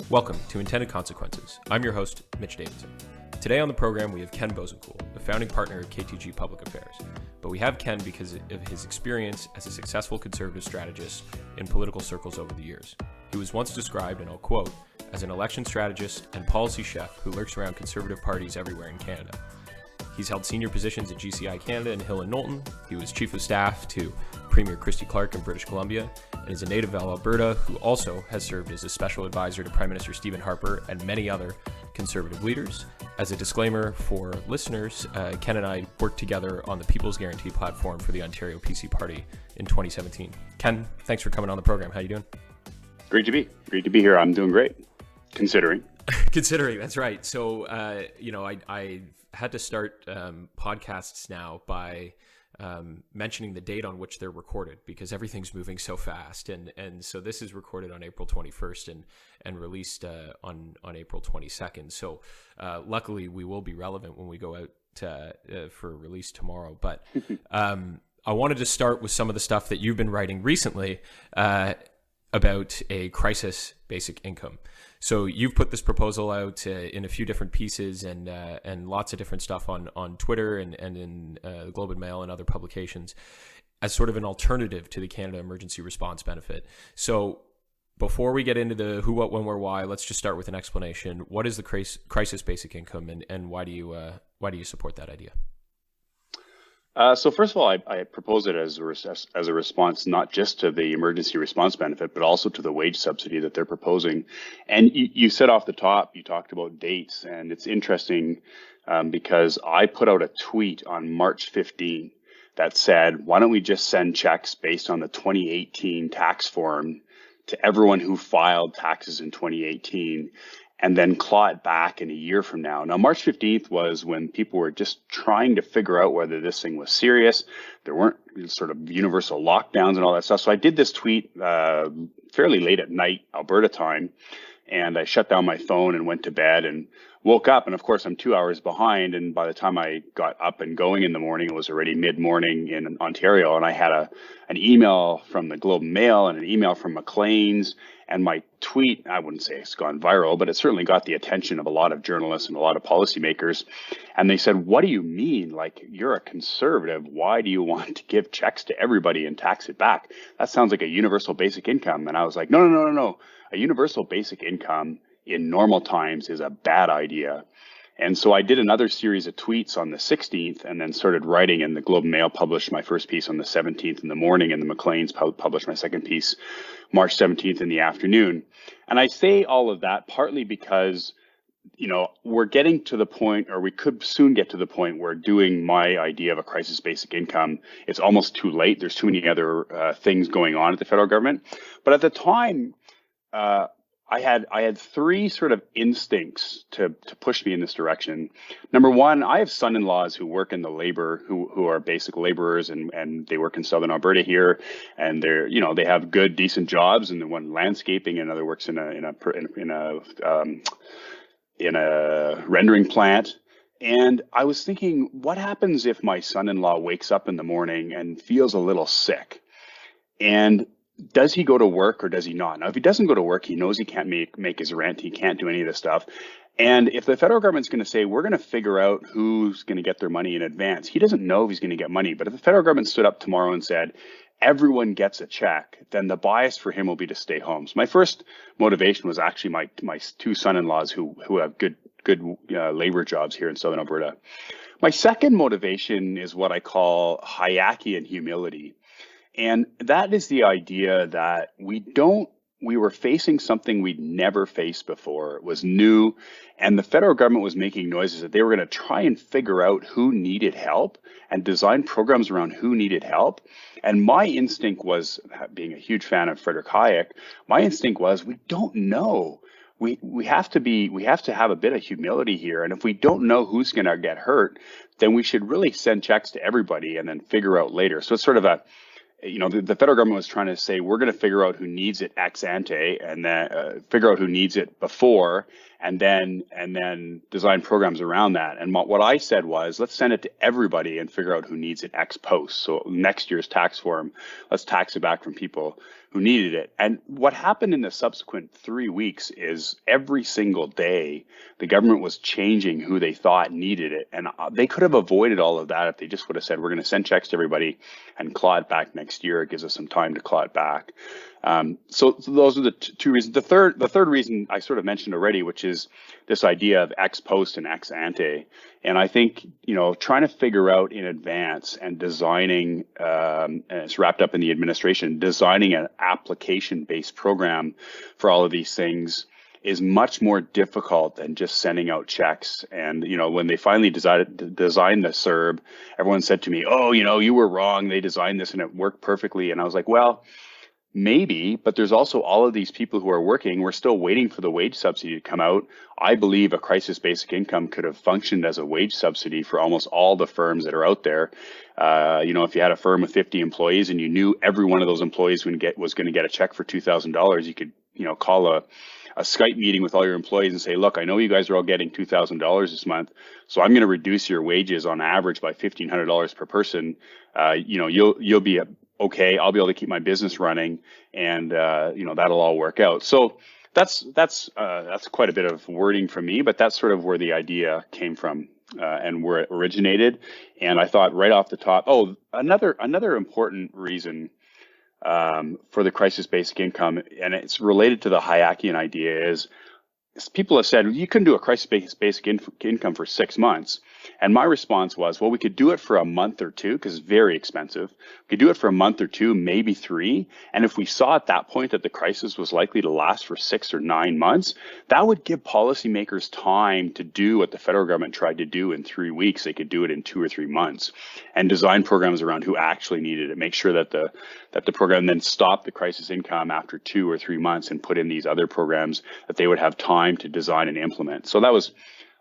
Welcome to Intended Consequences. I'm your host, Mitch Davidson. Today on the program, we have Ken Boessenkool, the founding partner of KTG Public Affairs. But we have Ken because of his experience as a successful conservative strategist in political circles over the years. He was once described, and I'll quote, as an election strategist and policy chef who lurks around conservative parties everywhere in Canada. He's held senior positions at GCI Canada in Hill and Knowlton. He was chief of staff to Premier Christy Clark in British Columbia, and is a native of Alberta who also has served as a special advisor to Prime Minister Stephen Harper and many other conservative leaders. As a disclaimer for listeners, Ken and I worked together on the People's Guarantee platform for the Ontario PC Party in 2017. Ken, thanks for coming on the program. How you doing? Great to be here. I'm doing great, considering. Considering, that's right. So, I had to start podcasts now by mentioning the date on which they're recorded because everything's moving so fast. And so this is recorded on April 21st and released on April 22nd. So luckily we will be relevant when we go out for release tomorrow. But I wanted to start with some of the stuff that you've been writing recently about a crisis basic income. So you've put this proposal out in a few different pieces and lots of different stuff on Twitter and in the Globe and Mail and other publications as sort of an alternative to the Canada Emergency Response Benefit. So before we get into the who, what, when, where, why, let's just start with an explanation. What is the crisis basic income and why do you support that idea? So first of all, I propose it as a response not just to the emergency response benefit, but also to the wage subsidy that they're proposing. And you said off the top, you talked about dates, and it's interesting because I put out a tweet on March 15 that said, why don't we just send checks based on the 2018 tax form to everyone who filed taxes in 2018? And then claw it back in a year from now. Now, March 15th was when people were just trying to figure out whether this thing was serious. There weren't sort of universal lockdowns and all that stuff. So I did this tweet fairly late at night, Alberta time, and I shut down my phone and went to bed and woke up. And of course, I'm 2 hours behind. And by the time I got up and going in the morning, it was already mid-morning in Ontario. And I had an email from the Globe and Mail and an email from Maclean's. And my tweet, I wouldn't say it's gone viral, but it certainly got the attention of a lot of journalists and a lot of policymakers. And they said, what do you mean? Like, you're a conservative. Why do you want to give checks to everybody and tax it back? That sounds like a universal basic income. And I was like, no. A universal basic income in normal times is a bad idea. And so I did another series of tweets on the 16th and then started writing, and the Globe and Mail published my first piece on the 17th in the morning, and the Maclean's published my second piece March 17th in the afternoon. And I say all of that partly because, we're getting to the point, or we could soon get to the point where doing my idea of a crisis basic income, it's almost too late. There's too many other things going on at the federal government. But at the time, I had three sort of instincts to push me in this direction. Number one, I have son-in-laws who work in the labor, who are basic laborers, and they work in Southern Alberta here, and they have good, decent jobs, and the one landscaping, and another works in a rendering plant. And I was thinking, what happens if my son-in-law wakes up in the morning and feels a little sick? And does he go to work or does he not? Now, if he doesn't go to work, he knows he can't make his rent. He can't do any of this stuff. And if the federal government's going to say, we're going to figure out who's going to get their money in advance, he doesn't know if he's going to get money. But if the federal government stood up tomorrow and said, everyone gets a check, then the bias for him will be to stay home. So my first motivation was actually my two son-in-laws who have good labor jobs here in Southern Alberta. My second motivation is what I call Hayekian humility. And that is the idea that we were facing something we'd never faced before. It was new, and the federal government was making noises that they were going to try and figure out who needed help and design programs around who needed help. And my instinct was, being a huge fan of Frederick Hayek, my instinct was, we don't know. We have to have a bit of humility here. And if we don't know who's going to get hurt, then we should really send checks to everybody and then figure out later. So it's sort of the federal government was trying to say, we're going to figure out who needs it ex ante and then figure out who needs it before, and then design programs around that. And what I said was, let's send it to everybody and figure out who needs it ex post. So next year's tax form, let's tax it back from people who needed it. And what happened in the subsequent 3 weeks is every single day, the government was changing who they thought needed it. And they could have avoided all of that if they just would have said, we're going to send checks to everybody and claw it back next year. It gives us some time to claw it back. So those are the two reasons. The third reason I sort of mentioned already, which is this idea of ex post and ex ante. And I think, trying to figure out in advance and designing, and it's wrapped up in the administration, designing an application-based program for all of these things is much more difficult than just sending out checks. And, when they finally decided to design the CERB, everyone said to me, oh, you were wrong. They designed this and it worked perfectly. And I was like, well, maybe, but there's also all of these people who are working. We're still waiting for the wage subsidy to come out. I believe a crisis basic income could have functioned as a wage subsidy for almost all the firms that are out there. If you had a firm with 50 employees and you knew every one of those employees was going to get a check for $2,000, you could, call a Skype meeting with all your employees and say, look, I know you guys are all getting $2,000 this month, so I'm going to reduce your wages on average by $1,500 per person. You'll be okay, I'll be able to keep my business running, and that'll all work out. So that's quite a bit of wording from me, but that's sort of where the idea came from and where it originated. And I thought right off the top, another important reason for the crisis basic income, and it's related to the Hayekian idea, is people have said you couldn't do a crisis basic income for 6 months. And my response was, well, we could do it for a month or two because it's very expensive. We could do it for a month or two, maybe 3. And if we saw at that point that the crisis was likely to last for 6 or 9 months, that would give policymakers time to do what the federal government tried to do in 3 weeks. They could do it in 2 or 3 months and design programs around who actually needed it. Make sure that the program then stopped the crisis income after 2 or 3 months and put in these other programs that they would have time to design and implement. So those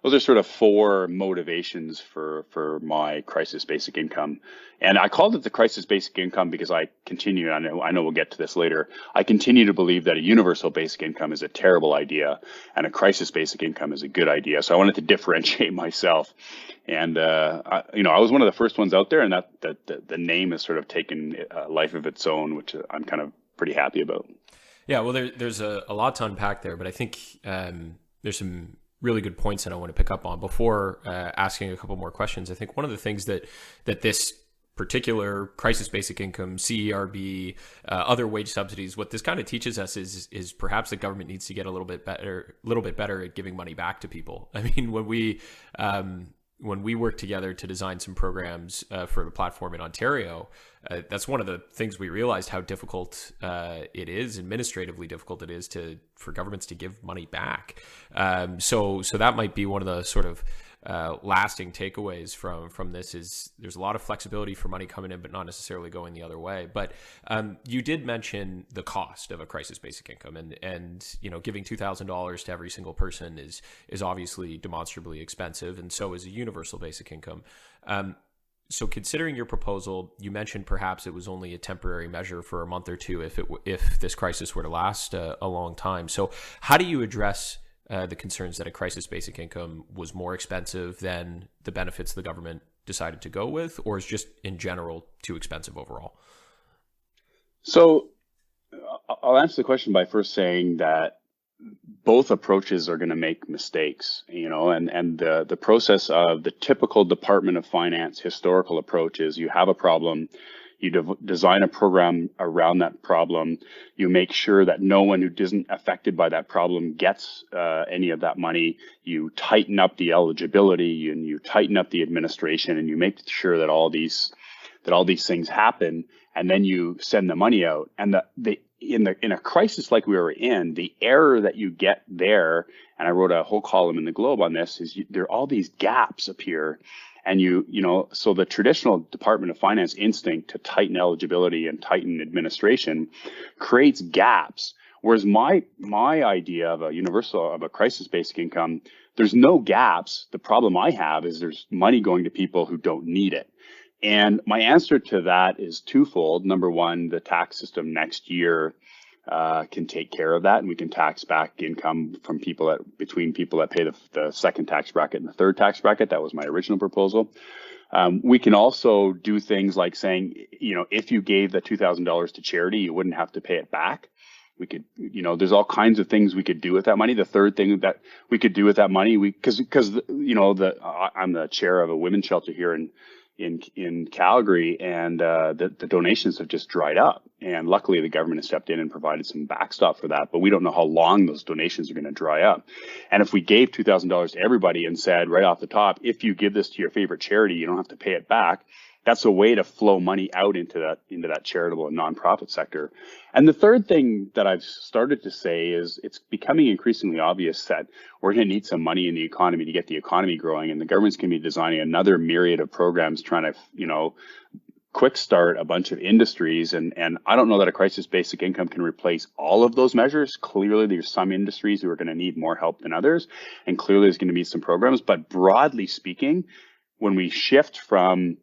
are sort of 4 motivations for my crisis basic income. And I called it the crisis basic income because I know we'll get to this later, I continue to believe that a universal basic income is a terrible idea and a crisis basic income is a good idea. So I wanted to differentiate myself. And, I was one of the first ones out there, and that the name has sort of taken a life of its own, which I'm kind of pretty happy about. Yeah, well, there's a lot to unpack there, but I think there's some really good points that I want to pick up on before asking a couple more questions. I think one of the things that this particular crisis basic income, CERB, other wage subsidies, what this kind of teaches us is perhaps the government needs to get a little bit better at giving money back to people. I mean, when we worked together to design some programs for the platform in Ontario, that's one of the things we realized, how difficult it is, administratively difficult it is for governments to give money back. So that might be one of the sort of lasting takeaways from this, is there's a lot of flexibility for money coming in, but not necessarily going the other way. But you did mention the cost of a crisis basic income, and giving $2,000 to every single person is obviously demonstrably expensive, and so is a universal basic income. So considering your proposal, you mentioned perhaps it was only a temporary measure for a month or two if this crisis were to last a long time. So how do you address the concerns that a crisis basic income was more expensive than the benefits the government decided to go with, or is just in general too expensive overall? So I'll answer the question by first saying that both approaches are going to make mistakes, and the process of the typical Department of Finance historical approach is you have a problem, you design a program around that problem, you make sure that no one who isn't affected by that problem gets any of that money, you tighten up the eligibility and you tighten up the administration, and you make sure that all these things happen, and then you send the money out. And in a crisis like we were in, the error that you get there, and I wrote a whole column in the Globe on this, is there are all these gaps appear. And so the traditional Department of Finance instinct to tighten eligibility and tighten administration creates gaps. Whereas my idea of a crisis basic income, there's no gaps. The problem I have is there's money going to people who don't need it. And my answer to that is twofold. Number one, the tax system next year can take care of that, and we can tax back income from between people that pay the second tax bracket and the third tax bracket. That was my original proposal. We can also do things like saying, if you gave the $2,000 to charity, you wouldn't have to pay it back. We could, there's all kinds of things we could do with that money. The third thing that we could do with that money, because I'm the chair of a women's shelter here in Calgary, and the donations have just dried up. And luckily, the government has stepped in and provided some backstop for that. But we don't know how long those donations are going to dry up. And if we gave $2,000 to everybody and said right off the top, if you give this to your favorite charity, you don't have to pay it back. That's a way to flow money out into that charitable and nonprofit sector. And the third thing that I've started to say is it's becoming increasingly obvious that we're going to need some money in the economy to get the economy growing, and the government's going to be designing another myriad of programs trying to, quick start a bunch of industries. And I don't know that a crisis basic income can replace all of those measures. Clearly, there's some industries who are going to need more help than others, and clearly there's going to be some programs. But broadly speaking, when we shift from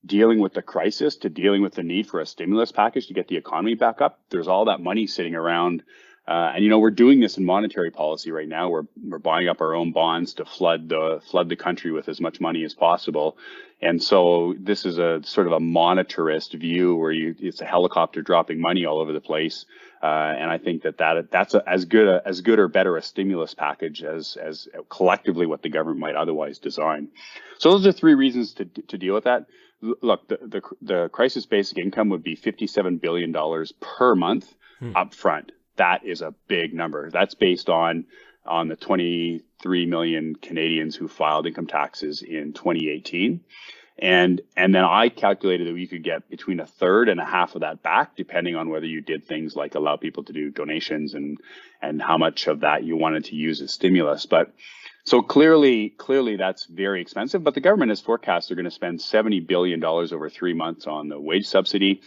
dealing with the crisis to dealing with the need for a stimulus package to get the economy back up, there's all that money sitting around. And we're doing this in monetary policy right now. We're buying up our own bonds to flood the country with as much money as possible. And so this is a sort of a monetarist view where it's a helicopter dropping money all over the place. And I think that's as good or better a stimulus package as collectively what the government might otherwise design. So those are three reasons to deal with that. Look, the crisis basic income would be $57 billion per month up front. That is a big number. That's based on the 23 million Canadians who filed income taxes in 2018. And then I calculated that we could get between a third and a half of that back, depending on whether you did things like allow people to do donations and how much of that you wanted to use as stimulus. But so clearly that's very expensive, but the government has forecast they're going to spend $70 billion over 3 months on the wage subsidy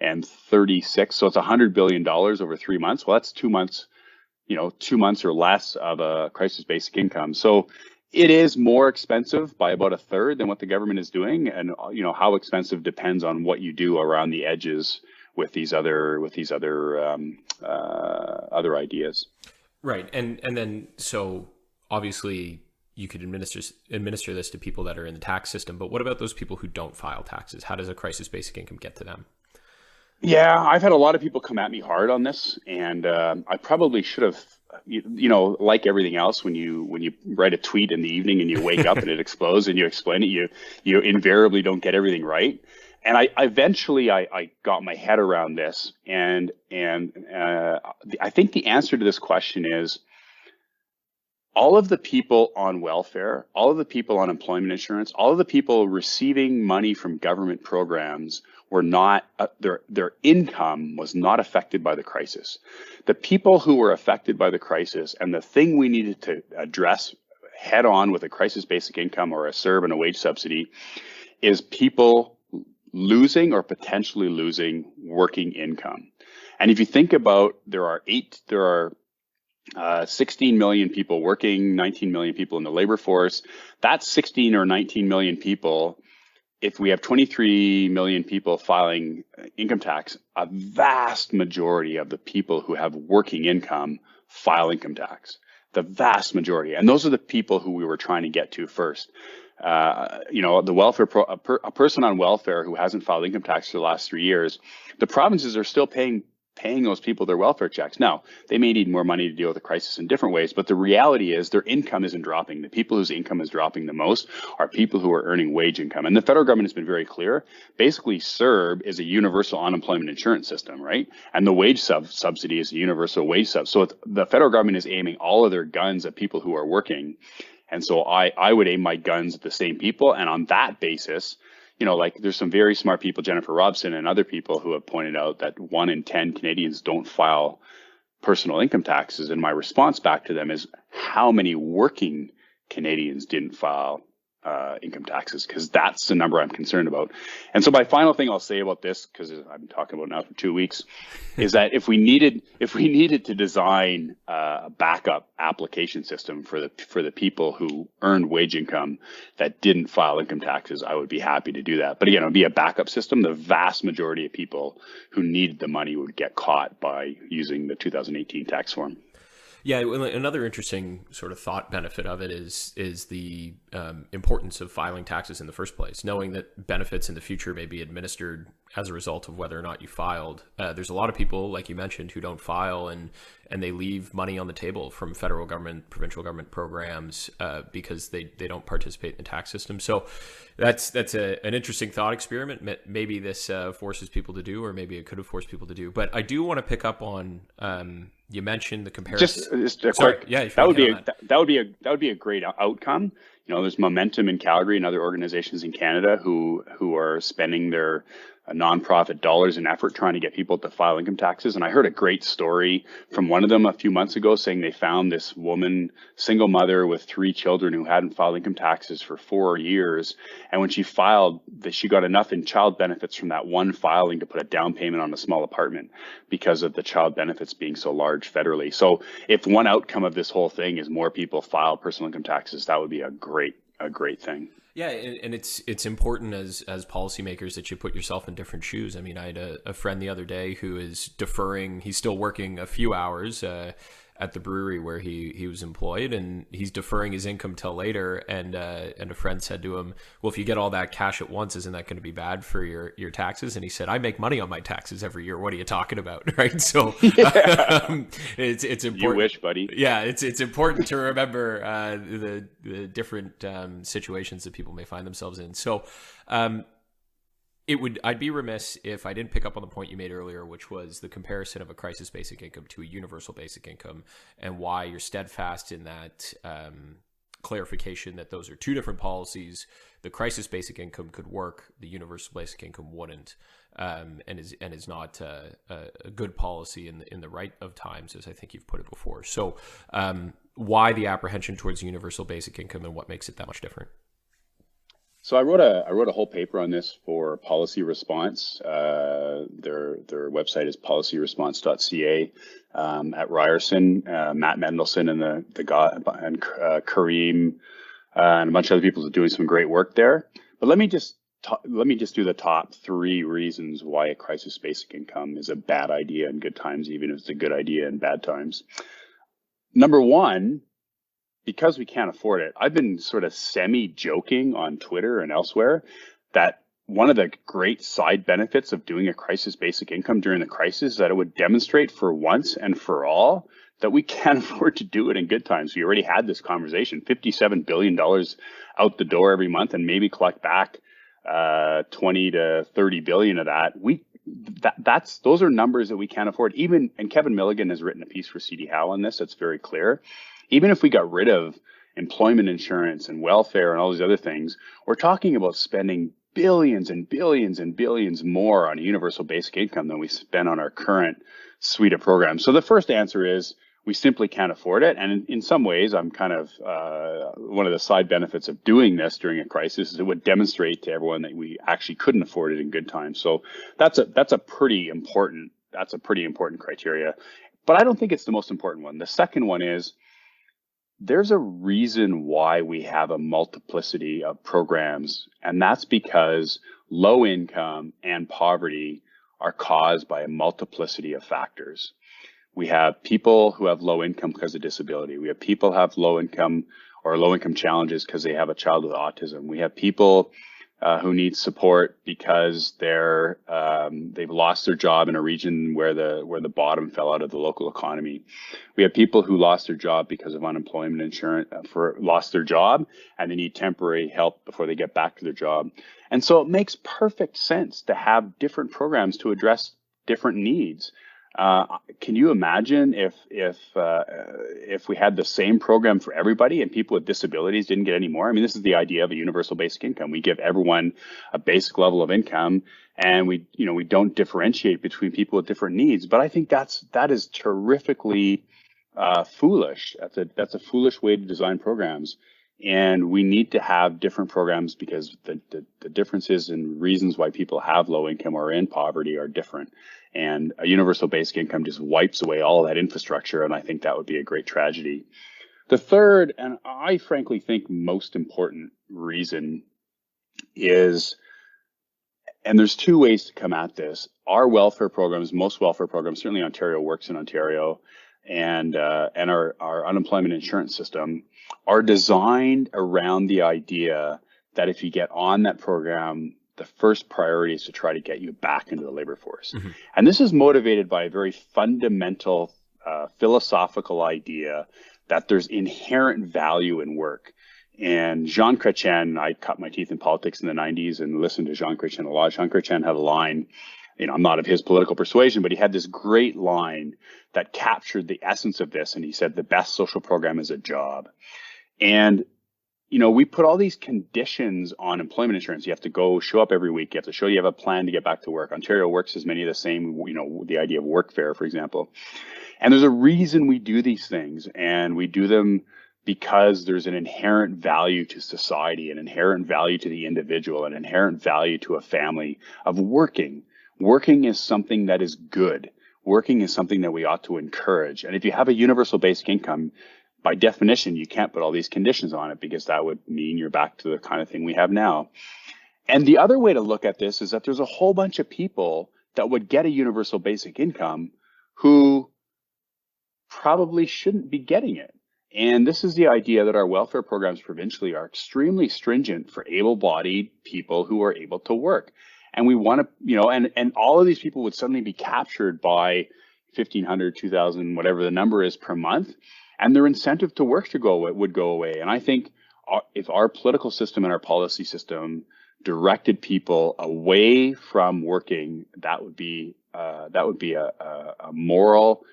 and 36. So it's $100 billion over 3 months. Well, that's 2 months, 2 months or less of a crisis basic income. So it is more expensive by about a third than what the government is doing. And, how expensive depends on what you do around the edges with these other ideas. Right. And then, so obviously you could administer this to people that are in the tax system, but what about those people who don't file taxes? How does a crisis basic income get to them? Yeah, I've had a lot of people come at me hard on this, and I probably should have, like everything else, when you write a tweet in the evening and you wake up and it explodes and you explain it, you invariably don't get everything right. And I eventually got my head around this, and I think the answer to this question is all of the people on welfare, all of the people on employment insurance, all of the people receiving money from government programs were not, their income was not affected by the crisis. The people who were affected by the crisis, and the thing we needed to address head on with a crisis basic income or a CERB and a wage subsidy, is people losing or potentially losing working income. And if you think about, there are 16 million people working, 19 million people in the labor force. That's 16 or 19 million people. If we have 23 million people filing income tax, a vast majority of the people who have working income file income tax. The vast majority. And those are the people who we were trying to get to first. The welfare a person on welfare who hasn't filed income tax for the last 3 years, the provinces are still paying those people their welfare checks. Now, they may need more money to deal with the crisis in different ways, but the reality is their income isn't dropping. The people whose income is dropping the most are people who are earning wage income. And the federal government has been very clear. Basically, CERB is a universal unemployment insurance system, right? And the wage subsidy is a universal wage sub. So the federal government is aiming all of their guns at people who are working. And so I would aim my guns at the same people. And on that basis, there's some very smart people, Jennifer Robson and other people, who have pointed out that 1 in 10 Canadians don't file personal income taxes. And my response back to them is, how many working Canadians didn't file income taxes, because that's the number I'm concerned about. And so my final thing I'll say about this, because I've been talking about it now for 2 weeks, is that if we needed to design a backup application system for the people who earned wage income that didn't file income taxes, I would be happy to do that. But again, it would be a backup system. The vast majority of people who needed the money would get caught by using the 2018 tax form. Yeah, another interesting sort of thought benefit of it is the importance of filing taxes in the first place. Knowing that benefits in the future may be administered as a result of whether or not you filed. There's a lot of people, like you mentioned, who don't file and they leave money on the table from federal government, provincial government programs because they don't participate in the tax system. So that's an interesting thought experiment. Maybe this forces people to do, or maybe it could have forced people to do. But I do want to pick up on you mentioned the comparison. Just a quick, yeah, that would be a great outcome. You know, there's momentum in Calgary and other organizations in Canada who are spending their nonprofit dollars and effort trying to get people to file income taxes. And I heard a great story from one of them a few months ago saying they found this woman, single mother with 3 children, who hadn't filed income taxes for 4 years. And when she filed, she got enough in child benefits from that one filing to put a down payment on a small apartment because of the child benefits being so large federally. So if one outcome of this whole thing is more people file personal income taxes, that would be a great thing. Yeah, and it's important as policymakers that you put yourself in different shoes. I mean, I had a friend the other day who is deferring. He's still working a few hours at the brewery where he was employed, and he's deferring his income till later. And a friend said to him, "Well, if you get all that cash at once, isn't that going to be bad for your taxes?" And he said, "I make money on my taxes every year. What are you talking about?" Right? So it's important. You wish, buddy. Yeah, it's important to remember the different situations that people may find themselves in. So I'd be remiss if I didn't pick up on the point you made earlier, which was the comparison of a crisis basic income to a universal basic income, and why you're steadfast in that clarification that those are two different policies. The crisis basic income could work, the universal basic income wouldn't, and is not a good policy in the right of times, as I think you've put it before. So why the apprehension towards universal basic income, and what makes it that much different? So I wrote a whole paper on this for Policy Response. Their website is policyresponse.ca. At Ryerson, Matt Mendelson and Kareem and a bunch of other people are doing some great work there. But let me just do the top 3 reasons why a crisis basic income is a bad idea in good times, even if it's a good idea in bad times. Number 1. Because we can't afford it. I've been sort of semi-joking on Twitter and elsewhere that one of the great side benefits of doing a crisis basic income during the crisis is that it would demonstrate for once and for all that we can't afford to do it in good times. We already had this conversation, $57 billion out the door every month, and maybe collect back 20 to 30 billion of that. Those are numbers that we can't afford. And Kevin Milligan has written a piece for CD Howe on this that's very clear. Even if we got rid of employment insurance and welfare and all these other things, we're talking about spending billions and billions and billions more on a universal basic income than we spend on our current suite of programs. So the first answer is we simply can't afford it. And in some ways, I'm kind of one of the side benefits of doing this during a crisis is it would demonstrate to everyone that we actually couldn't afford it in good times. So that's a pretty important criteria. But I don't think it's the most important one. The second one is, there's a reason why we have a multiplicity of programs, and that's because low income and poverty are caused by a multiplicity of factors. We have people who have low income because of disability. We have people who have low income or low income challenges because they have a child with autism. We have people who need support because they've lost their job in a region where the bottom fell out of the local economy. We have people who lost their job because of unemployment insurance, lost their job, and they need temporary help before they get back to their job. And so it makes perfect sense to have different programs to address different needs. Can you imagine if we had the same program for everybody and people with disabilities didn't get any more? I mean, this is the idea of a universal basic income. We give everyone a basic level of income, and we don't differentiate between people with different needs. But I think that is terrifically foolish. That's a foolish way to design programs. And we need to have different programs because the differences and reasons why people have low income or in poverty are different. And a universal basic income just wipes away all of that infrastructure. And I think that would be a great tragedy. The third, and I frankly think most important reason is, and there's two ways to come at this. Our welfare programs, most welfare programs, certainly Ontario Works in Ontario, and our unemployment insurance system are designed around the idea that if you get on that program, the first priority is to try to get you back into the labor force. Mm-hmm. And this is motivated by a very fundamental philosophical idea that there's inherent value in work. And Jean Chrétien, I cut my teeth in politics in the 90s and listened to Jean Chrétien a lot. Jean Chrétien had a line, I'm not of his political persuasion, but he had this great line that captured the essence of this. And he said, the best social program is a job. And, we put all these conditions on employment insurance. You have to go show up every week. You have to show you have a plan to get back to work. Ontario Works has many of the same, the idea of workfare, for example. And there's a reason we do these things, and we do them because there's an inherent value to society, an inherent value to the individual, an inherent value to a family of working. Working is something that is good. Working is something that we ought to encourage. And if you have a universal basic income, by definition, you can't put all these conditions on it because that would mean you're back to the kind of thing we have now. And the other way to look at this is that there's a whole bunch of people that would get a universal basic income who probably shouldn't be getting it. And this is the idea that our welfare programs provincially are extremely stringent for able-bodied people who are able to work. And we want to, and all of these people would suddenly be captured by 1,500, 2,000, whatever the number is per month. And their incentive to work would go away. And I think if our political system and our policy system directed people away from working, that would be a moral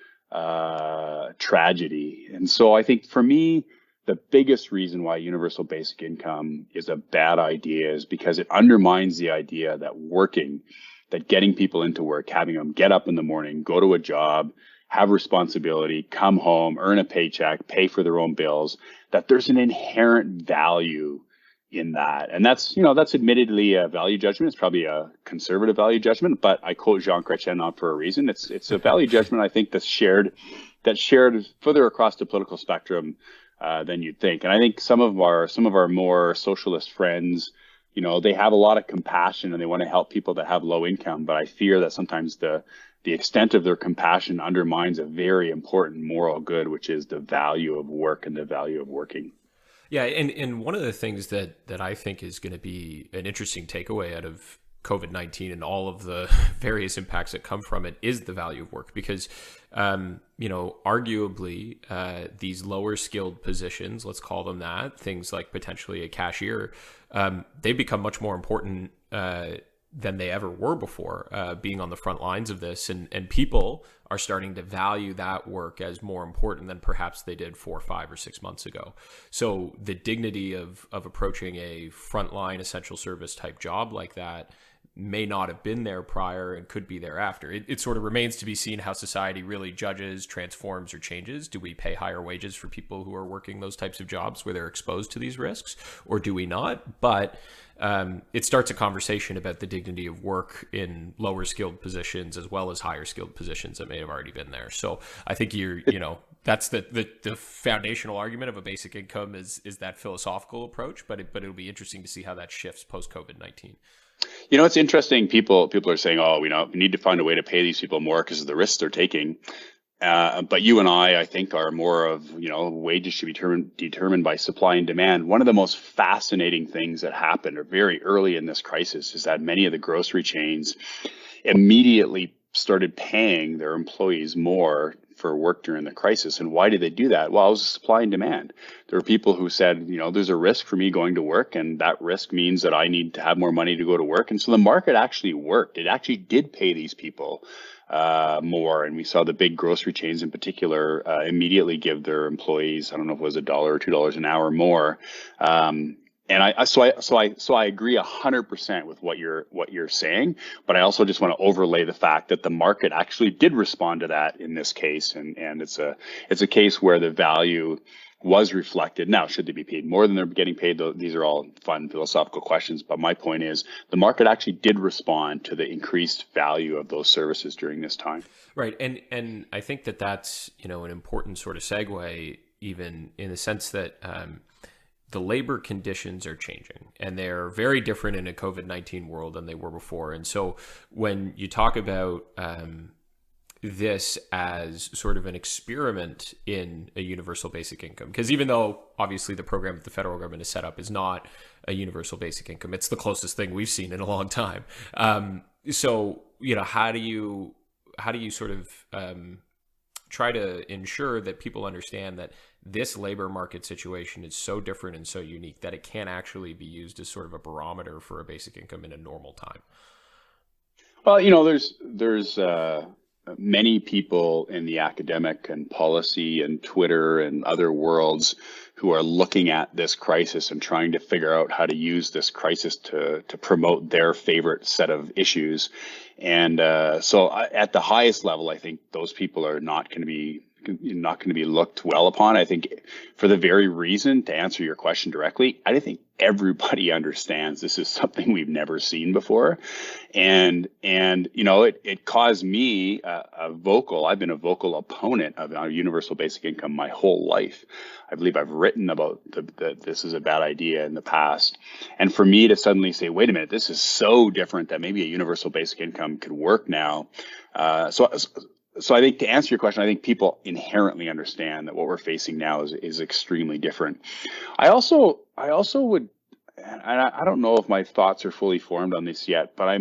tragedy. And so I think for me, the biggest reason why universal basic income is a bad idea is because it undermines the idea that that getting people into work, having them get up in the morning, go to a job, have responsibility, come home, earn a paycheck, pay for their own bills, that there's an inherent value in that. And that's admittedly a value judgment. It's probably a conservative value judgment, but I quote Jean Chrétien not for a reason. It's a value judgment, I think, that's shared further across the political spectrum than you'd think. And I think some of our more socialist friends, they have a lot of compassion and they want to help people that have low income, but I fear that sometimes the extent of their compassion undermines a very important moral good, which is the value of work and the value of working. Yeah, and one of the things that I think is going to be an interesting takeaway out of COVID-19 and all of the various impacts that come from it is the value of work, because arguably these lower skilled positions, let's call them that, things like potentially a cashier, they become much more important than they ever were before, being on the front lines of this. And people are starting to value that work as more important than perhaps they did 4, 5, or 6 months ago. So the dignity of approaching a frontline essential service type job like that may not have been there prior and could be there after. It sort of remains to be seen how society really judges, transforms, or changes. Do we pay higher wages for people who are working those types of jobs where they're exposed to these risks, or do we not? But it starts a conversation about the dignity of work in lower skilled positions as well as higher skilled positions that may have already been there. So I think that's the foundational argument of a basic income is that philosophical approach, but it'll be interesting to see how that shifts post COVID-19. It's interesting. People are saying, we need to find a way to pay these people more because of the risks they're taking. But you and I think, are more of, wages should be determined by supply and demand. One of the most fascinating things that happened very early in this crisis is that many of the grocery chains immediately started paying their employees more for work during the crisis. And why did they do that? Well, it was supply and demand. There were people who said, there's a risk for me going to work, and that risk means that I need to have more money to go to work. And so the market actually worked. It actually did pay these people more. And we saw the big grocery chains in particular immediately give their employees, I don't know if it was $1 or $2 an hour more. And I agree 100% with what you're saying, but I also just want to overlay the fact that the market actually did respond to that in this case, and it's a case where the value was reflected. Now, should they be paid more than they're getting paid? These are all fun philosophical questions. But my point is the market actually did respond to the increased value of those services during this time. Right. And I think that that's, an important sort of segue, even in the sense that the labor conditions are changing, and they're very different in a COVID-19 world than they were before. And so when you talk about this as sort of an experiment in a universal basic income, because even though obviously the program that the federal government has set up is not a universal basic income, it's the closest thing we've seen in a long time. So, how do you sort of try to ensure that people understand that this labor market situation is so different and so unique that it can actually be used as sort of a barometer for a basic income in a normal time? Well, there's many people in the academic and policy and Twitter and other worlds who are looking at this crisis and trying to figure out how to use this crisis to promote their favorite set of issues. And so at the highest level, I think those people are not going to be looked well upon. I think for the very reason, to answer your question directly, I think everybody understands this is something we've never seen before. And it caused me I've been a vocal opponent of a universal basic income my whole life. I believe I've written about that this is a bad idea in the past. And for me to suddenly say, wait a minute, this is so different that maybe a universal basic income could work now. So I think to answer your question, I think people inherently understand that what we're facing now is extremely different. I also would, and I don't know if my thoughts are fully formed on this yet, but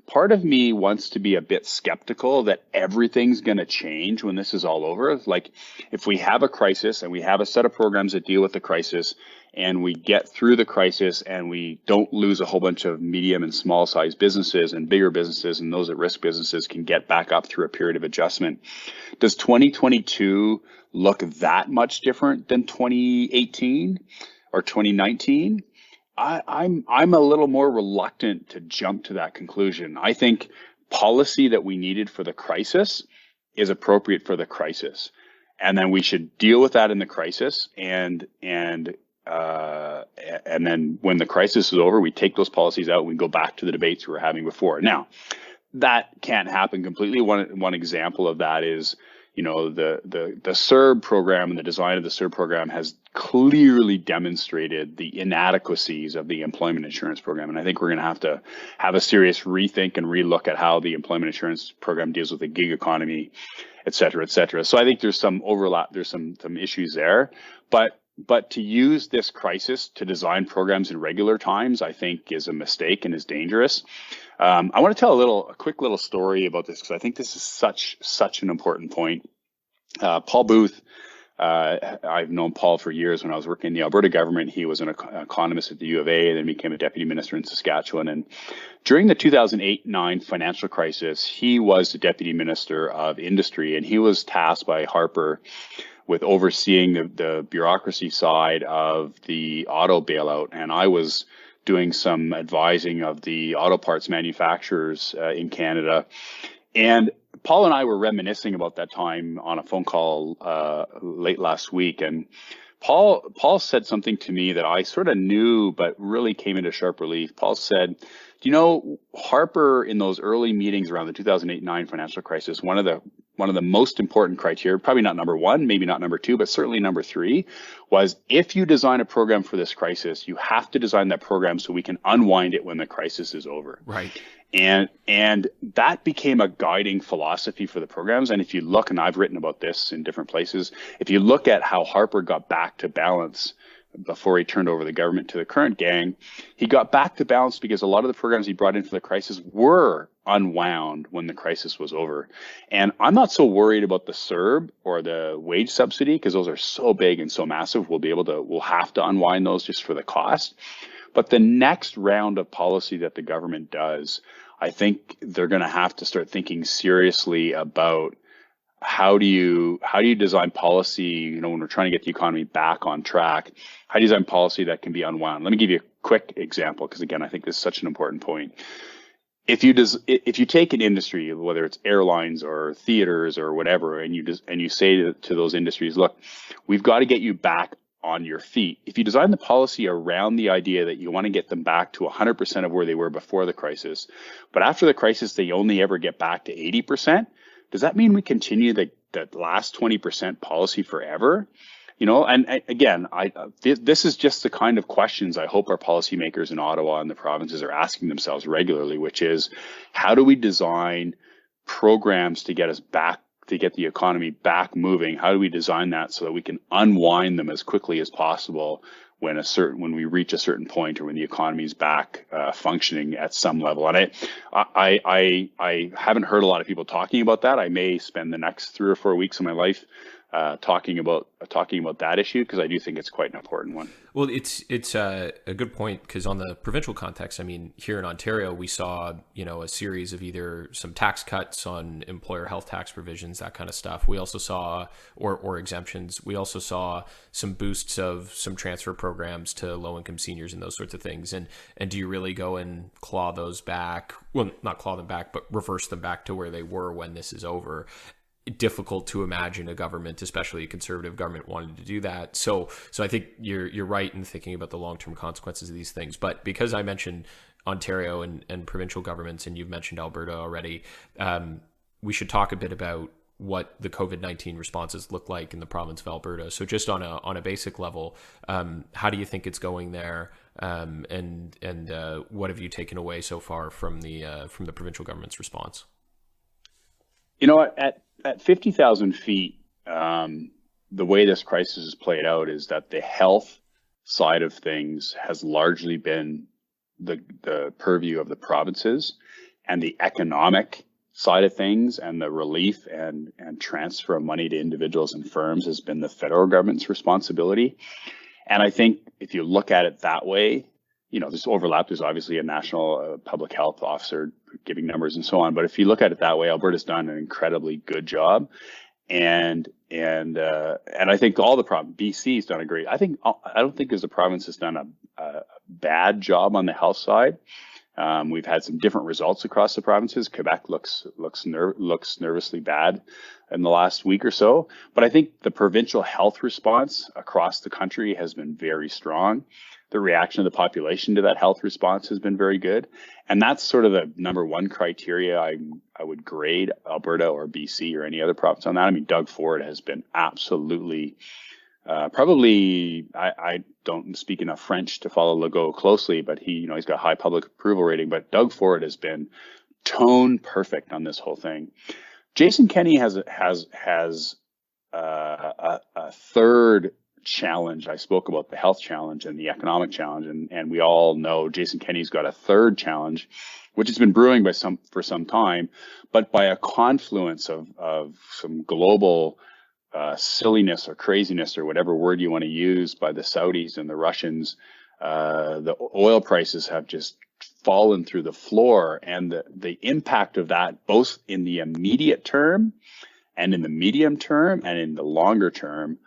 part of me wants to be a bit skeptical that everything's going to change when this is all over. Like if we have a crisis and we have a set of programs that deal with the crisis and we get through the crisis and we don't lose a whole bunch of medium and small sized businesses and bigger businesses, and those at risk businesses can get back up through a period of adjustment. Does 2022 look that much different than 2018 or 2019? I'm a little more reluctant to jump to that conclusion. I think policy that we needed for the crisis is appropriate for the crisis, and then we should deal with that in the crisis. And then when the crisis is over, we take those policies out and we go back to the debates we were having before. Now, that can't happen completely. One example of that is, the CERB program and the design of the CERB program has clearly demonstrated the inadequacies of the employment insurance program. And I think we're going to have a serious rethink and relook at how the employment insurance program deals with the gig economy, et cetera, et cetera. So I think there's some overlap, there's some issues there. But to use this crisis to design programs in regular times, I think is a mistake and is dangerous. I want to tell a quick little story about this because I think this is such an important point. Paul Booth, I've known Paul for years. When I was working in the Alberta government, he was an economist at the U of A, then became a deputy minister in Saskatchewan. And during the 2008-9 financial crisis, he was the deputy minister of industry, and he was tasked by Harper with overseeing the bureaucracy side of the auto bailout. And I was doing some advising of the auto parts manufacturers in Canada. And Paul and I were reminiscing about that time on a phone call late last week. And Paul said something to me that I sort of knew, but really came into sharp relief. Paul said, Harper in those early meetings around the 2008-9 financial crisis, one of the most important criteria, probably not number one, maybe not number two, but certainly number three, was if you design a program for this crisis, you have to design that program so we can unwind it when the crisis is over. Right. And that became a guiding philosophy for the programs. And if you look, and I've written about this in different places, if you look at how Harper got back to balance before he turned over the government to the current gang, he got back to balance because a lot of the programs he brought in for the crisis were unwound when the crisis was over. And I'm not so worried about the CERB or the wage subsidy because those are so big and so massive. We'll have to unwind those just for the cost. But the next round of policy that the government does, I think they're going to have to start thinking seriously about how do you design policy, when we're trying to get the economy back on track, how do you design policy that can be unwound? Let me give you a quick example, because again, I think this is such an important point. if you take an industry, whether it's airlines or theaters or whatever, and you say to those industries, look, we've got to get you back on your feet. If you design the policy around the idea that you want to get them back to 100% of where they were before the crisis, but after the crisis they only ever get back to 80%, does that mean we continue that last 20% policy forever? And again, this is just the kind of questions I hope our policymakers in Ottawa and the provinces are asking themselves regularly, which is, how do we design programs to get us back, to get the economy back moving? How do we design that so that we can unwind them as quickly as possible when we reach a certain point, or when the economy is back functioning at some level? And I haven't heard a lot of people talking about that. I may spend the next 3 or 4 weeks of my life talking about that issue, because I do think it's quite an important one. Well, it's a good point, because on the provincial context, I mean, here in Ontario, we saw a series of either some tax cuts on employer health tax provisions, that kind of stuff. We also saw or exemptions. We also saw some boosts of some transfer programs to low income seniors and those sorts of things. And do you really go and claw those back? Well, not claw them back, but reverse them back to where they were when this is over? Difficult to imagine a government, especially a conservative government, wanting to do that. So I think you're right in thinking about the long-term consequences of these things. But because I mentioned Ontario and provincial governments, and you've mentioned Alberta already, we should talk a bit about what the COVID-19 responses look like in the province of Alberta. So just on a basic level, how do you think it's going there? And what have you taken away so far from the provincial government's response? At 50,000 feet, the way this crisis has played out is that the health side of things has largely been the purview of the provinces, and the economic side of things and the relief and transfer of money to individuals and firms has been the federal government's responsibility. And I think if you look at it that way, there's overlap. There's obviously a national public health officer giving numbers and so on. But if you look at it that way, Alberta's done an incredibly good job. And I think all the BC's done a great. I don't think as a province has done a bad job on the health side. We've had some different results across the provinces. Quebec looks nervously bad in the last week or so. But I think the provincial health response across the country has been very strong. The reaction of the population to that health response has been very good. And that's sort of the number one criteria I would grade Alberta or BC or any other province on that. I mean, Doug Ford has been absolutely, I don't speak enough French to follow Legault closely, but he's got a high public approval rating. But Doug Ford has been tone perfect on this whole thing. Jason Kenney has a third challenge. I spoke about the health challenge and the economic challenge, and we all know Jason Kenney's got a third challenge, which has been brewing for some time, but by a confluence of some global silliness or craziness or whatever word you want to use by the Saudis and the Russians. The oil prices have just fallen through the floor, and the impact of that, both in the immediate term and in the medium term and in the longer term,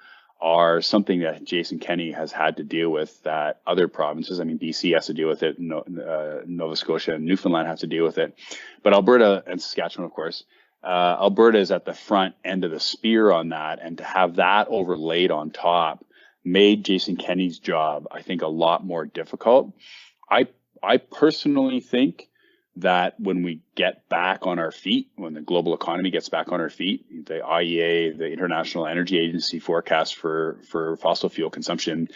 are something that Jason Kenney has had to deal with, that other provinces, I mean, BC has to deal with it, Nova Scotia and Newfoundland have to deal with it, but Alberta and Saskatchewan, of course, Alberta is at the front end of the spear on that, and to have that overlaid on top made Jason Kenney's job, I think, a lot more difficult. I personally think that when we get back on our feet, when the global economy gets back on our feet, the IEA, the International Energy Agency forecast for fossil fuel consumption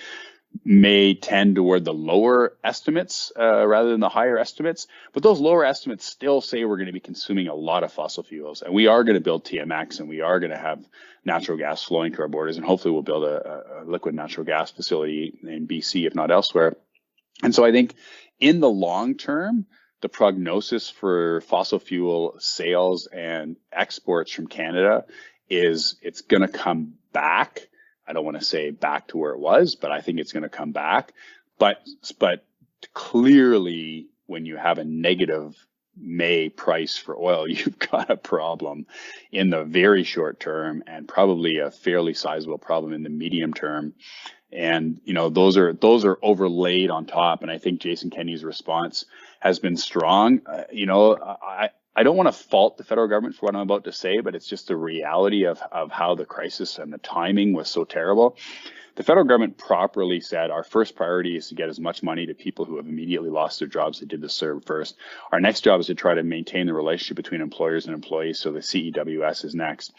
may tend toward the lower estimates rather than the higher estimates. But those lower estimates still say we're going to be consuming a lot of fossil fuels, and we are going to build TMX, and we are going to have natural gas flowing to our borders, and hopefully we'll build a liquid natural gas facility in BC, if not elsewhere. And so I think in the long term, the prognosis for fossil fuel sales and exports from Canada is it's going to come back. I don't want to say back to where it was, but I think it's going to come back. But clearly, when you have a negative May price for oil, you've got a problem in the very short term, and probably a fairly sizable problem in the medium term. And those are overlaid on top. And I think Jason Kenney's response has been strong. I don't want to fault the federal government for what I'm about to say, but it's just the reality of how the crisis and the timing was so terrible. The federal government properly said our first priority is to get as much money to people who have immediately lost their jobs that did the CERB first. Our next job is to try to maintain the relationship between employers and employees, so the CEWS is next.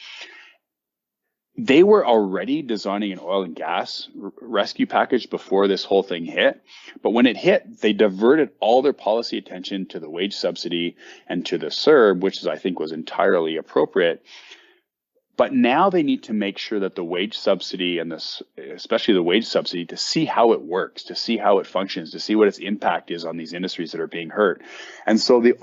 They were already designing an oil and gas rescue package before this whole thing hit. But when it hit, they diverted all their policy attention to the wage subsidy and to the CERB, which I think was entirely appropriate. But now they need to make sure that the wage subsidy and especially the wage subsidy, to see how it works, to see how it functions, to see what its impact is on these industries that are being hurt. And so the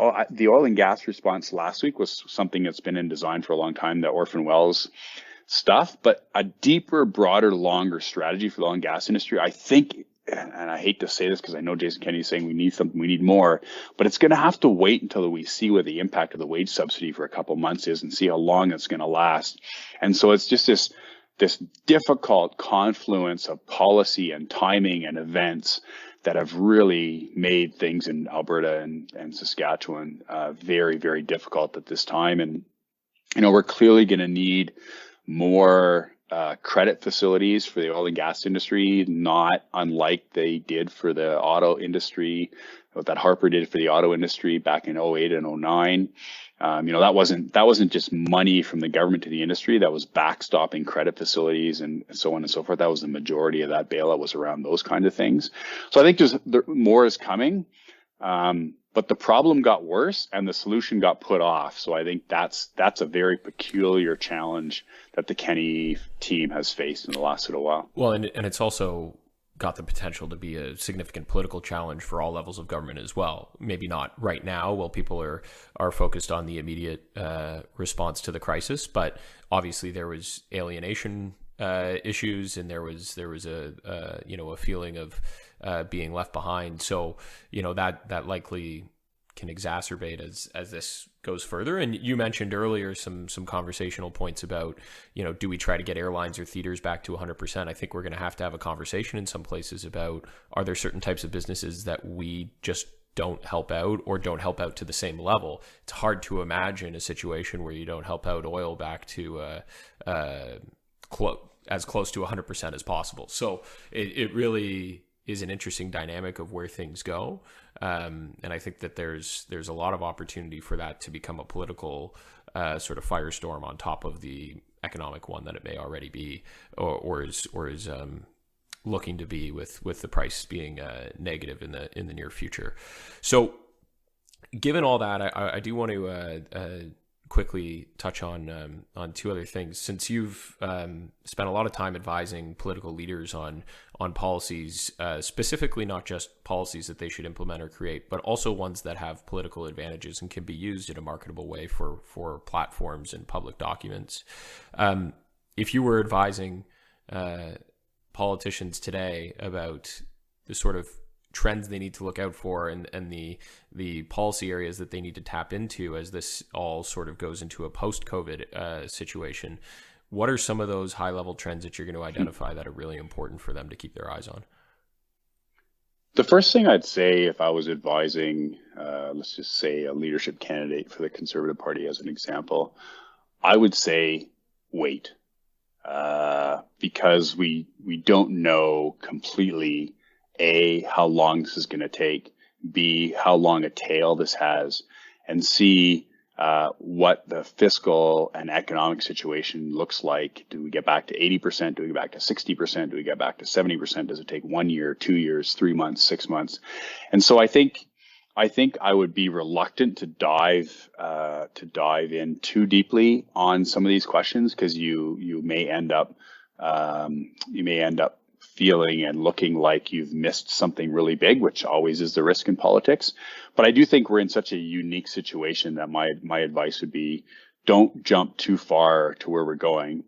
oil and gas response last week was something that's been in design for a long time, the orphan wells stuff, but a deeper, broader, longer strategy for the oil and gas industry, I think, and I hate to say this because I know Jason Kenney is saying we need something, we need more, but it's going to have to wait until we see what the impact of the wage subsidy for a couple of months is and see how long it's going to last. And so it's just this difficult confluence of policy and timing and events that have really made things in Alberta and Saskatchewan very, very difficult at this time. And, we're clearly going to need more credit facilities for the oil and gas industry, not unlike they did for the auto industry, what that Harper did for the auto industry back in 08 and 09. That wasn't just money from the government to the industry. That was backstopping credit facilities and so on and so forth. That was the majority of that bailout, was around those kind of things. So I think more is coming. But the problem got worse and the solution got put off. So I think that's a very peculiar challenge that the Kenney team has faced in the last little while. Well, and it's also got the potential to be a significant political challenge for all levels of government as well. Maybe not right now while people are focused on the immediate response to the crisis, but obviously there was alienation issues, and there was a feeling of being left behind. So that likely can exacerbate as this goes further. And you mentioned earlier some conversational points about do we try to get airlines or theaters back to 100%? I think we're going to have a conversation in some places about, are there certain types of businesses that we just don't help out, or don't help out to the same level? It's hard to imagine a situation where you don't help out oil back to as close to 100% as possible. So it really is an interesting dynamic of where things go. And I think that there's a lot of opportunity for that to become a political sort of firestorm on top of the economic one that it may already be, or is looking to be, with the price being negative in the near future. So given all that, I do want to quickly touch on two other things. Since you've spent a lot of time advising political leaders on policies, specifically not just policies that they should implement or create, but also ones that have political advantages and can be used in a marketable way for platforms and public documents. If you were advising politicians today about the sort of trends they need to look out for and the policy areas that they need to tap into as this all sort of goes into a post-COVID situation, what are some of those high-level trends that you're going to identify that are really important for them to keep their eyes on? The first thing I'd say, if I was advising, let's just say, a leadership candidate for the Conservative Party as an example, I would say wait, because we don't know completely, A, how long this is going to take, B, how long a tail this has, and C, what the fiscal and economic situation looks like. Do we get back to 80%? Do we get back to 60%? Do we get back to 70%? Does it take 1 year, 2 years, 3 months, 6 months? And so I think I would be reluctant to dive in too deeply on some of these questions, because you may end up feeling and looking like you've missed something really big, which always is the risk in politics. But I do think we're in such a unique situation that my advice would be, don't jump too far to where we're going.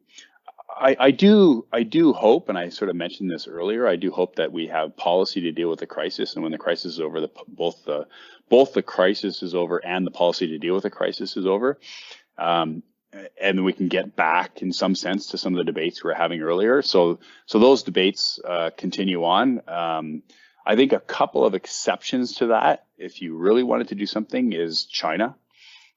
I do hope, and I sort of mentioned this earlier. I do hope that we have policy to deal with the crisis, and when the crisis is over, both the crisis is over and the policy to deal with the crisis is over, um, and we can get back in some sense to some of the debates we were having earlier. So those debates continue on. I think a couple of exceptions to that, if you really wanted to do something, is China.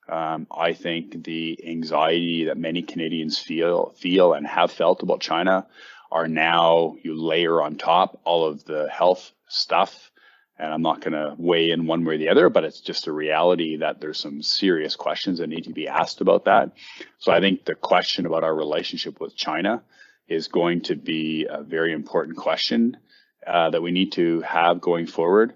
I think the anxiety that many Canadians feel and have felt about China are now, you layer on top all of the health stuff. And I'm not going to weigh in one way or the other, but it's just a reality that there's some serious questions that need to be asked about that. So I think the question about our relationship with China is going to be a very important question that we need to have going forward.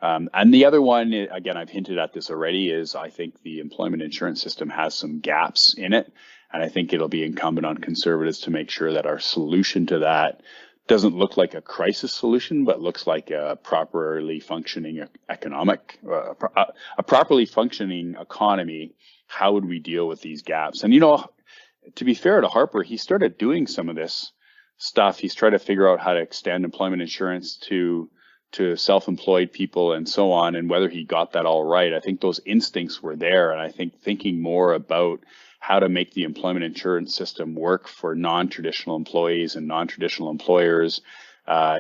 And the other one, again, I've hinted at this already, is I think the employment insurance system has some gaps in it. And I think it'll be incumbent on Conservatives to make sure that our solution to that doesn't look like a crisis solution, but looks like a properly functioning a properly functioning economy. How would we deal with these gaps? And, to be fair to Harper, he started doing some of this stuff. He's tried to figure out how to extend employment insurance to self-employed people and so on, and whether he got that all right. I think those instincts were there, and I think thinking more about how to make the employment insurance system work for non-traditional employees and non-traditional employers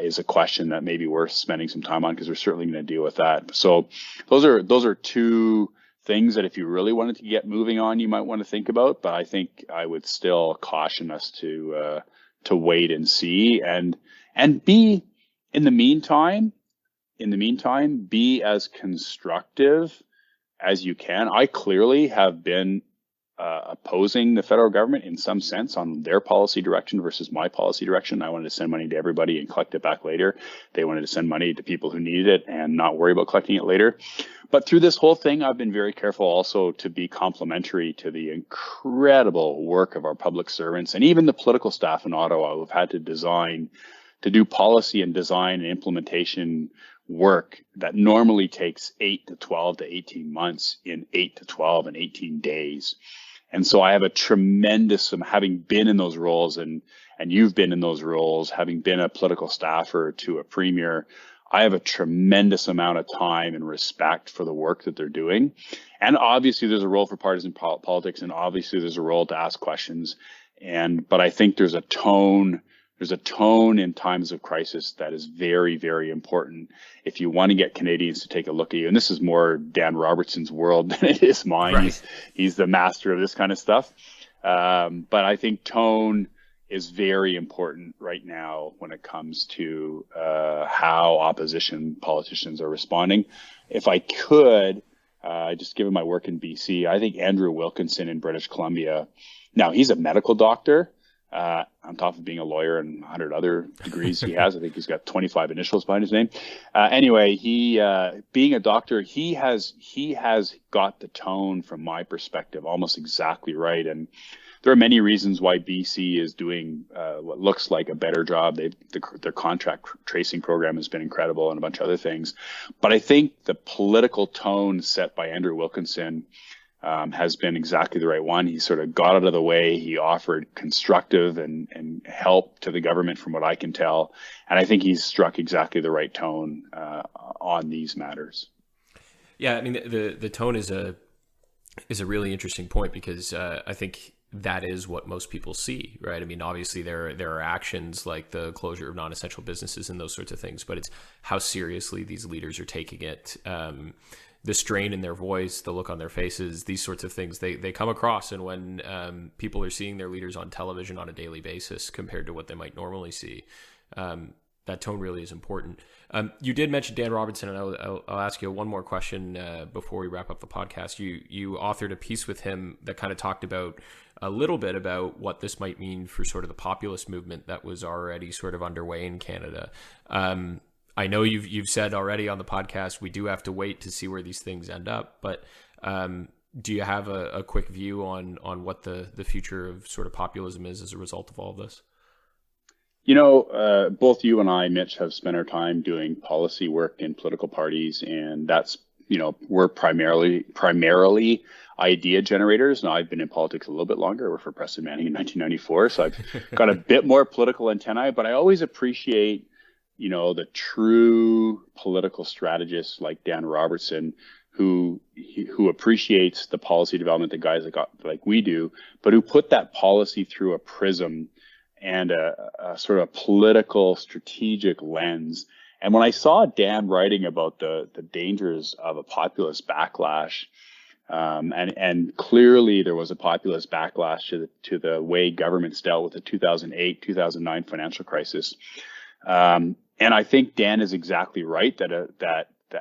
is a question that maybe we're spending some time on, because we're certainly going to deal with that. So those are two things that if you really wanted to get moving on, you might want to think about. But I think I would still caution us to wait and see, and be in the meantime, be as constructive as you can. I clearly have been opposing the federal government in some sense on their policy direction versus my policy direction. I wanted to send money to everybody and collect it back later. They wanted to send money to people who needed it and not worry about collecting it later. But through this whole thing, I've been very careful also to be complimentary to the incredible work of our public servants and even the political staff in Ottawa who've had to do policy and design and implementation work that normally takes 8 to 12 to 18 months in 8 to 12 and 18 days. And so I have a tremendous, having been in those roles, and you've been in those roles, having been a political staffer to a premier, I have a tremendous amount of time and respect for the work that they're doing. And obviously there's a role for partisan politics, and obviously there's a role to ask questions. But I think there's a tone in times of crisis that is very, very important if you want to get Canadians to take a look at you. And this is more Dan Robertson's world than it is mine. Right. He's the master of this kind of stuff. But I think tone is very important right now when it comes to how opposition politicians are responding. If I could, just given my work in BC, I think Andrew Wilkinson in British Columbia, now he's a medical doctor, on top of being a lawyer and 100 other degrees he has. I think he's got 25 initials behind his name. Anyway, he being a doctor, he has got the tone from my perspective almost exactly right. And there are many reasons why BC is doing what looks like a better job. Their contract tracing program has been incredible and a bunch of other things. But I think the political tone set by Andrew Wilkinson has been exactly the right one. He sort of got out of the way. He offered constructive and help to the government from what I can tell. And I think he's struck exactly the right tone on these matters. Yeah, I mean, the tone is a really interesting point, because I think that is what most people see, right? I mean, obviously there are actions like the closure of non-essential businesses and those sorts of things, but it's how seriously these leaders are taking it. The strain in their voice, the look on their faces, these sorts of things, they come across. And when people are seeing their leaders on television on a daily basis compared to what they might normally see, that tone really is important. You did mention Dan Robertson, and I'll ask you one more question before we wrap up the podcast. You authored a piece with him that kind of talked about a little bit about what this might mean for sort of the populist movement that was already sort of underway in Canada. I know you've said already on the podcast, we do have to wait to see where these things end up, but do you have a quick view on what the future of sort of populism is as a result of all of this? Both you and I, Mitch, have spent our time doing policy work in political parties, and that's we're primarily idea generators. Now, I've been in politics a little bit longer. I worked for Preston Manning in 1994, so I've got a bit more political antennae, but I always appreciate, the true political strategists like Dan Robertson, who appreciates the policy development that guys like we do, but who put that policy through a prism and a sort of political strategic lens. And when I saw Dan writing about the dangers of a populist backlash, and clearly there was a populist backlash to the way governments dealt with the 2008, 2009 financial crisis. And I think Dan is exactly right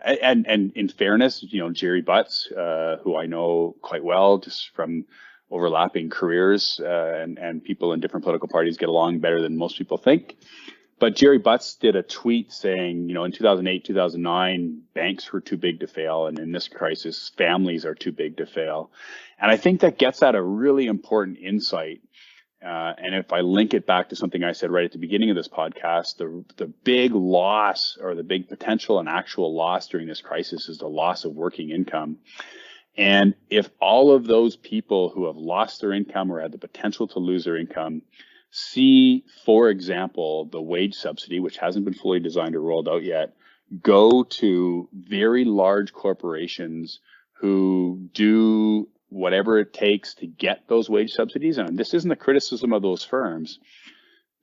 and in fairness, Jerry Butts, who I know quite well just from overlapping careers, and people in different political parties get along better than most people think. But Jerry Butts did a tweet saying, in 2008, 2009, banks were too big to fail. And in this crisis, families are too big to fail. And I think that gets at a really important insight. And if I link it back to something I said right at the beginning of this podcast, the big loss, or the big potential and actual loss during this crisis, is the loss of working income. And if all of those people who have lost their income or had the potential to lose their income see, for example, the wage subsidy, which hasn't been fully designed or rolled out yet, go to very large corporations who do whatever it takes to get those wage subsidies. And this isn't a criticism of those firms,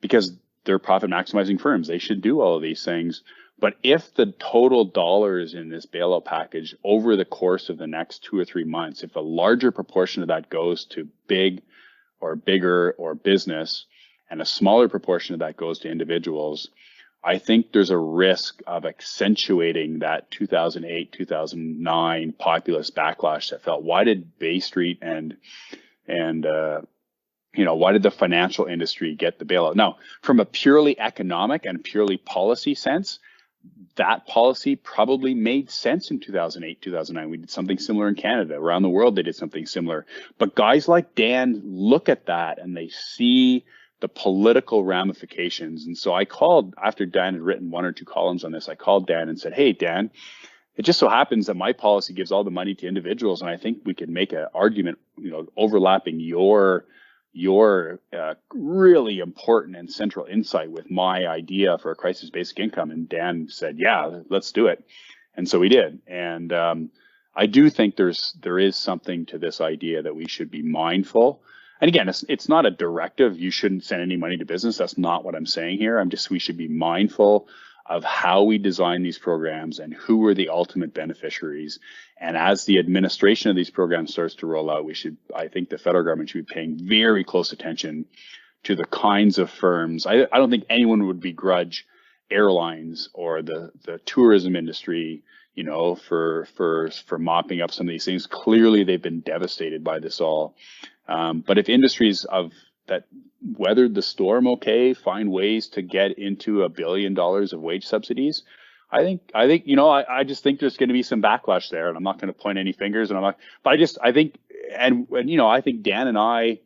because they're profit maximizing firms. They should do all of these things. But if the total dollars in this bailout package over the course of the next 2 or 3 months, if a larger proportion of that goes to big or bigger or business, and a smaller proportion of that goes to individuals, I think there's a risk of accentuating that 2008, 2009 populist backlash that felt, why did Bay Street and why did the financial industry get the bailout? Now, from a purely economic and purely policy sense, that policy probably made sense in 2008, 2009. We did something similar in Canada. Around the world, they did something similar. But guys like Dan look at that and they see the political ramifications. And so I called, after Dan had written 1 or 2 columns on this, I called Dan and said, hey, Dan, it just so happens that my policy gives all the money to individuals. And I think we could make an argument, overlapping your really important and central insight with my idea for a crisis basic income. And Dan said, yeah, let's do it. And so we did. And I do think there is something to this idea that we should be mindful. And again, it's not a directive. You shouldn't send any money to business. That's not what I'm saying here. We should be mindful of how we design these programs and who are the ultimate beneficiaries. And as the administration of these programs starts to roll out, I think the federal government should be paying very close attention to the kinds of firms. I don't think anyone would begrudge airlines or the tourism industry, for mopping up some of these things. Clearly, they've been devastated by this all. But if industries that weathered the storm okay find ways to get into $1 billion of wage subsidies, I just think there's going to be some backlash there, and I'm not going to point any fingers, I think Dan and I,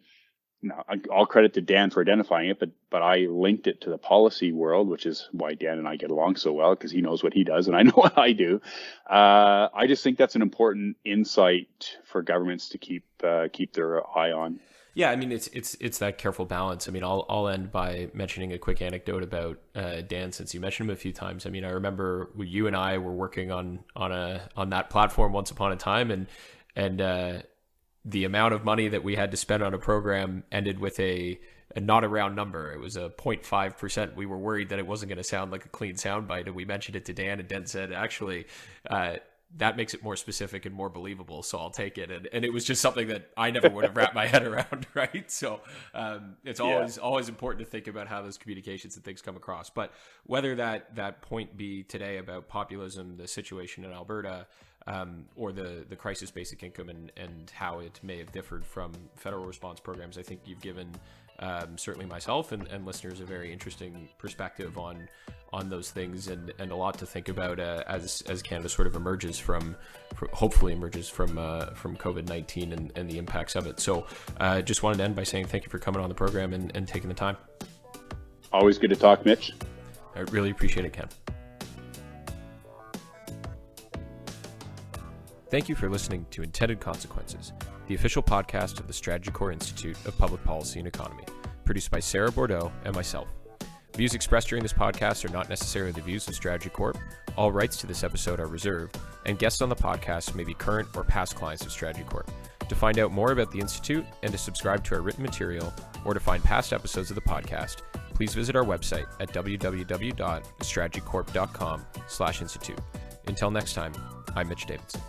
all credit to Dan for identifying it, but I linked it to the policy world, which is why Dan and I get along so well, because he knows what he does and I know what I do. I just think that's an important insight for governments to keep their eye on. Yeah, I mean, it's that careful balance. I mean, I'll end by mentioning a quick anecdote about Dan, since you mentioned him a few times. I mean, I remember you and I were working on that platform once upon a time, and the amount of money that we had to spend on a program ended with a not a round number. It was a 0.5%. We were worried that it wasn't going to sound like a clean soundbite, and we mentioned it to Dan, and Dan said, actually, that makes it more specific and more believable, so I'll take it. And it was just something that I never would have wrapped my head around, right? So it's always important to think about how those communications and things come across. But whether that point be today about populism, the situation in Alberta, or the crisis basic income and how it may have differed from federal response programs, I think you've given certainly myself and listeners a very interesting perspective on those things, and a lot to think about as Canada sort of hopefully emerges from COVID-19 and the impacts of it. So just wanted to end by saying thank you for coming on the program and taking the time. Always good to talk, Mitch. I really appreciate it, Ken. Thank you for listening to Intended Consequences, the official podcast of the Strategy Corps Institute of Public Policy and Economy, produced by Sarah Bordeaux and myself. Views expressed during this podcast are not necessarily the views of Strategy Corp. All rights to this episode are reserved, and guests on the podcast may be current or past clients of Strategy Corp. To find out more about the Institute and to subscribe to our written material or to find past episodes of the podcast, please visit our website at www.strategycorp.com/institute. Until next time, I'm Mitch Davidson.